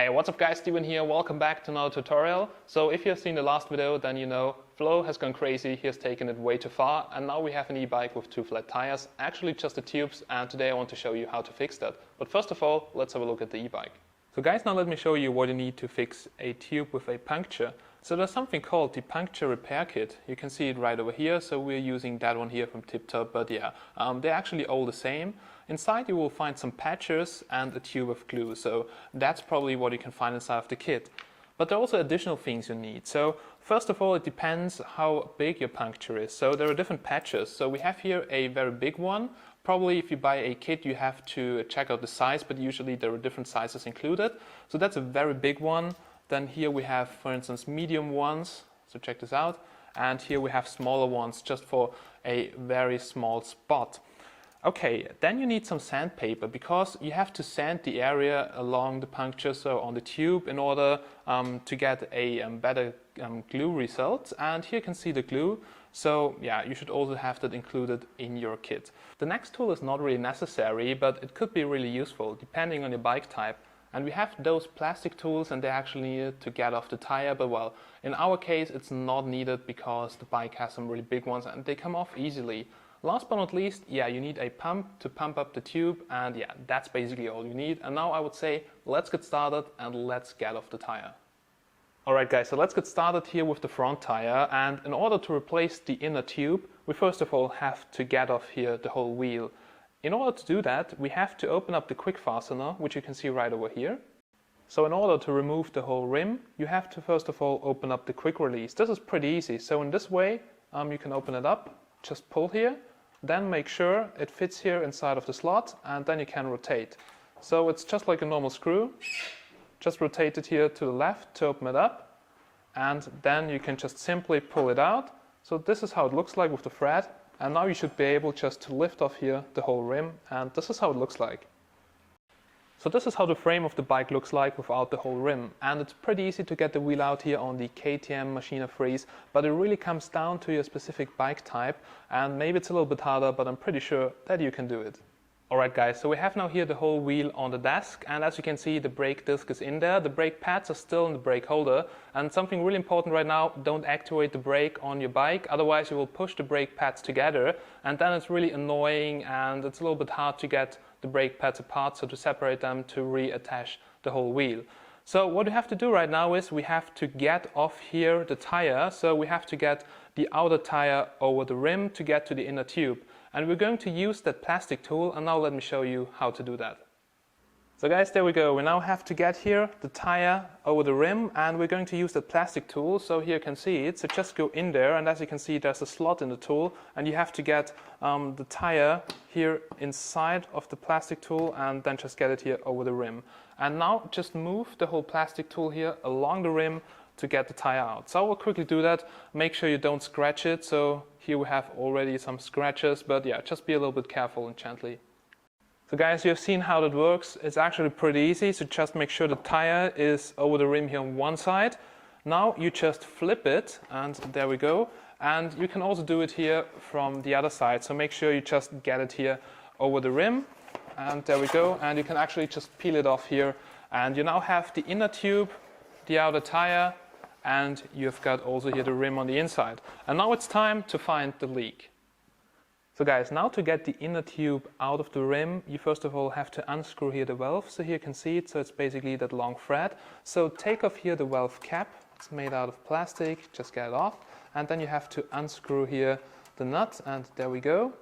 Hey, what's up guys, Steven here, welcome back to another tutorial. So if you have seen the last video, then you know Flo has gone crazy, he has taken it way too far, and now we have an e-bike with two flat tires, actually just the tubes, and today I want to show you how to fix that. But first of all, let's have a look at the e-bike. So guys, now let me show you what you need to fix a tube with a puncture. So there's something called the puncture repair kit. You can see it right over here, so we're using that one here from TipTop, but yeah, they're actually all the same. Inside you will find some patches and a tube of glue, so that's probably what you can find inside of the kit. But there are also additional things you need. So first of all, it depends how big your puncture is. So there are different patches. So we have here a very big one. Probably if you buy a kit you have to check out the size, but usually there are different sizes included. So that's a very big one. Then here we have, for instance, medium ones. So check this out. And here we have smaller ones just for a very small spot. Okay, then you need some sandpaper because you have to sand the area along the puncture, so on the tube, in order to get a better glue result. And here you can see the glue. So yeah, you should also have that included in your kit. The next tool is not really necessary, but it could be really useful depending on your bike type. And we have those plastic tools and they're actually needed to get off the tire, but well, in our case it's not needed because the bike has some really big ones and they come off easily. Last but not least, yeah, you need a pump to pump up the tube, and yeah, that's basically all you need. And now I would say, let's get started and let's get off the tire. Alright guys, so let's get started here with the front tire, and in order to replace the inner tube, we first of all have to get off here the whole wheel. In order to do that, we have to open up the quick fastener, which you can see right over here. So in order to remove the whole rim, you have to first of all open up the quick release. This is pretty easy, so in this way you can open it up, just pull here, then make sure it fits here inside of the slot, and then you can rotate. So it's just like a normal screw, just rotate it here to the left to open it up, and then you can just simply pull it out. So this is how it looks like with the thread, and now you should be able just to lift off here the whole rim, and this is how it looks like. So this is how the frame of the bike looks like without the whole rim, and it's pretty easy to get the wheel out here on the KTM Machina Freeze, but it really comes down to your specific bike type, and maybe it's a little bit harder, but I'm pretty sure that you can do it. Alright guys, so we have now here the whole wheel on the desk, and as you can see the brake disc is in there, the brake pads are still in the brake holder, and something really important right now, don't actuate the brake on your bike, otherwise you will push the brake pads together, and then it's really annoying and it's a little bit hard to get the brake pads apart, so to separate them to reattach the whole wheel. So what we have to do right now is we have to get off here the tire, so we have to get the outer tire over the rim to get to the inner tube. And we're going to use that plastic tool, and now let me show you how to do that. So guys, there we go. We now have to get here the tire over the rim, and we're going to use that plastic tool. So here you can see it. So just go in there, and as you can see there's a slot in the tool, and you have to get the tire here inside of the plastic tool and then just get it here over the rim. And now just move the whole plastic tool here along the rim to get the tire out. So I will quickly do that. Make sure you don't scratch it. So here we have already some scratches, but yeah, just be a little bit careful and gently. So guys, you have seen how that works. It's actually pretty easy, so just make sure the tire is over the rim here on one side. Now you just flip it, and there we go. And you can also do it here from the other side, so make sure you just get it here over the rim, and there we go. And you can actually just peel it off here, and you now have the inner tube, the outer tire, and you've got also here the rim on the inside. And now it's time to find the leak. So guys, now to get the inner tube out of the rim, you first of all have to unscrew here the valve. So here you can see it, so it's basically that long thread. So take off here the valve cap, it's made out of plastic, just get it off. And then you have to unscrew here the nut, and there we go.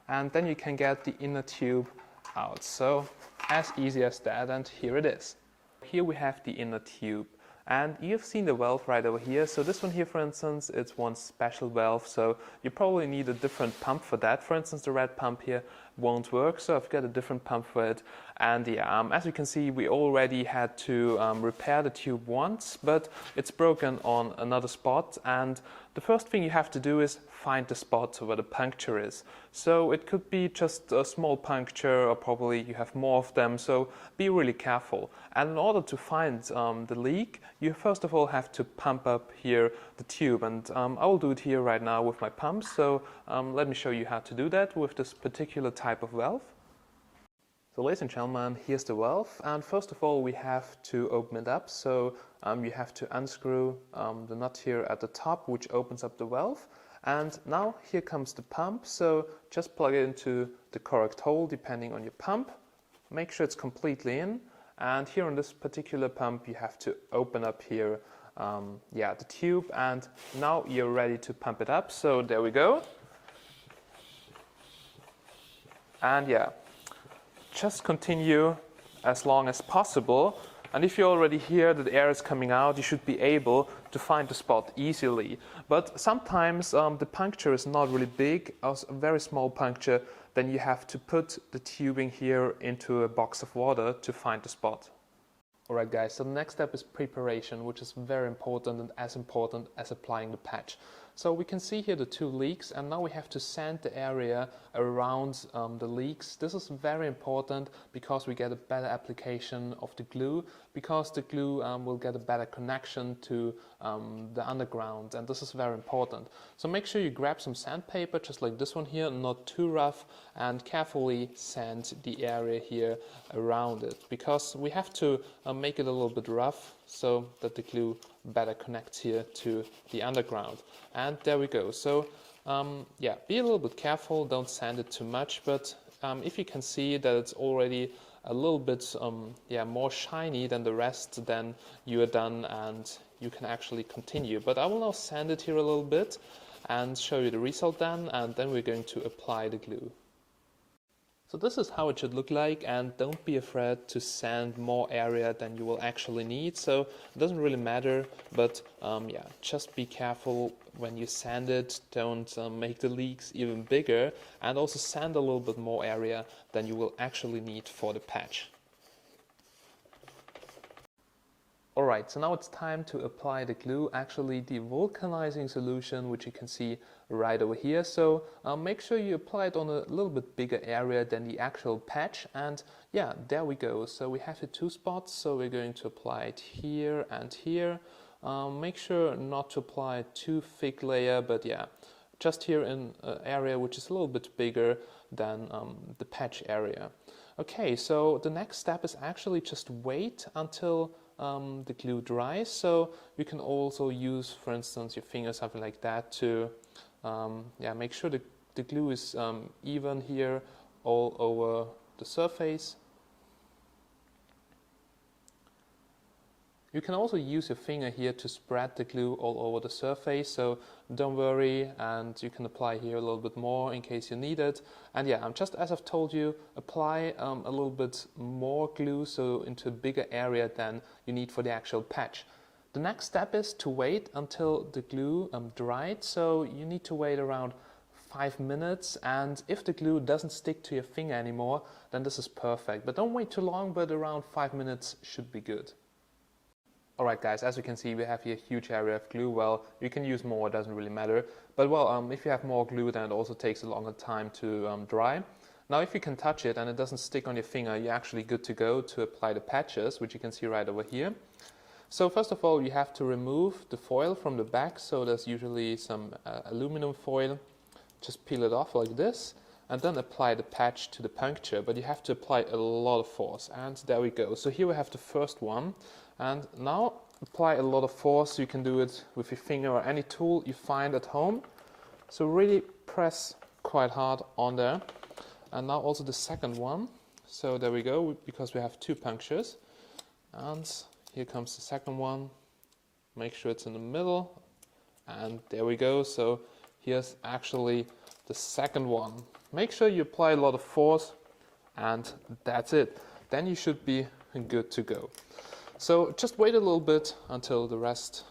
And then you can get the inner tube out. So as easy as that, and here it is. Here we have the inner tube. And you've seen the valve right over here. So this one here, for instance, it's one special valve. So you probably need a different pump for that. For instance, the red pump here won't work. So I've got a different pump for it. And yeah, as you can see, we already had to repair the tube once, but it's broken on another spot. And the first thing you have to do is find the spot where the puncture is. So it could be just a small puncture, or probably you have more of them, so be really careful. And in order to find the leak, you first of all have to pump up here the tube, and I will do it here right now with my pumps. So let me show you how to do that with this particular type of valve. So ladies and gentlemen, here's the valve, and first of all we have to open it up. So you have to unscrew the nut here at the top, which opens up the valve. And now here comes the pump, so just plug it into the correct hole depending on your pump. Make sure it's completely in, and here on this particular pump you have to open up here the tube, and now you're ready to pump it up. So there we go. And yeah, just continue as long as possible, and if you already hear that air is coming out, you should be able to find the spot easily. But sometimes the puncture is not really big, a very small puncture, then you have to put the tubing here into a box of water to find the spot. Alright guys, so the next step is preparation, which is very important and as important as applying the patch. So we can see here the two leaks, and now we have to sand the area around the leaks. This is very important because we get a better application of the glue, because the glue will get a better connection to the underground, and this is very important. So make sure you grab some sandpaper, just like this one here, not too rough, and carefully sand the area here around it, because we have to make it a little bit rough so that the glue better connects here to the underground. And there we go. So yeah, be a little bit careful, don't sand it too much, but if you can see that it's already a little bit more shiny than the rest, then you are done and you can actually continue. But I will now sand it here a little bit and show you the result then, and then we're going to apply the glue. So this is how it should look like, and don't be afraid to sand more area than you will actually need. So it doesn't really matter, but yeah, just be careful when you sand it. Don't make the leaks even bigger, and also sand a little bit more area than you will actually need for the patch. Alright, so now it's time to apply the glue, actually the vulcanizing solution, which you can see right over here. So make sure you apply it on a little bit bigger area than the actual patch, and yeah, there we go. So we have the two spots, so we're going to apply it here and here. Make sure not to apply too thick layer, but yeah, just here in an area which is a little bit bigger than the patch area. Okay, so the next step is actually just wait until the glue dries. So you can also use, for instance, your finger, something like that, to make sure the glue is even here all over the surface. You can also use your finger here to spread the glue all over the surface, so don't worry, and you can apply here a little bit more in case you need it. And yeah, just as I've told you, apply a little bit more glue, so into a bigger area than you need for the actual patch. The next step is to wait until the glue dried, so you need to wait around 5 minutes, and if the glue doesn't stick to your finger anymore, then this is perfect. But don't wait too long, but around 5 minutes should be good. Alright guys, as you can see, we have here a huge area of glue. Well, you can use more, it doesn't really matter. But well, if you have more glue, then it also takes a longer time to dry. Now if you can touch it and it doesn't stick on your finger, you're actually good to go to apply the patches, which you can see right over here. So first of all, you have to remove the foil from the back. So there's usually some aluminum foil. Just peel it off like this, and then apply the patch to the puncture. But you have to apply a lot of force, and there we go. So here we have the first one. And now apply a lot of force. You can do it with your finger or any tool you find at home. So really press quite hard on there. And now also the second one. So there we go, because we have two punctures. And here comes the second one. Make sure it's in the middle. And there we go. So here's actually the second one. Make sure you apply a lot of force, and that's it. Then you should be good to go. So just wait a little bit until the rest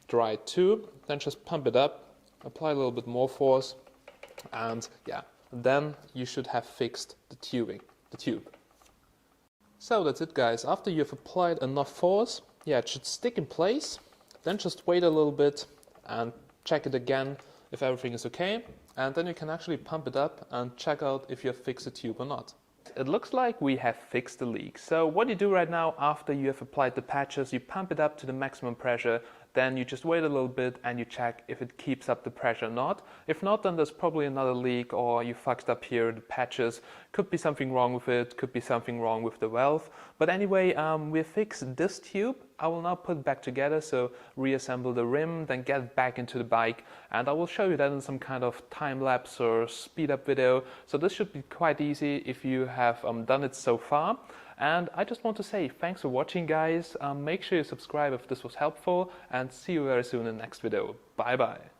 dried too, then just pump it up, apply a little bit more force, and yeah, then you should have fixed the tube. So that's it guys, after you've applied enough force, yeah, it should stick in place, then just wait a little bit and check it again if everything is okay, and then you can actually pump it up and check out if you have fixed the tube or not. It looks like we have fixed the leak. So what you do right now after you have applied the patches, you pump it up to the maximum pressure, then you just wait a little bit and you check if it keeps up the pressure or not. If not, then there's probably another leak, or you fucked up here, the patches. Could be something wrong with it, could be something wrong with the valve. But anyway, we fixed this tube. I will now put it back together, so reassemble the rim, then get it back into the bike, and I will show you that in some kind of time-lapse or speed-up video. So this should be quite easy if you have done it so far. And I just want to say thanks for watching, guys. Make sure you subscribe if this was helpful, and see you very soon in the next video. Bye bye.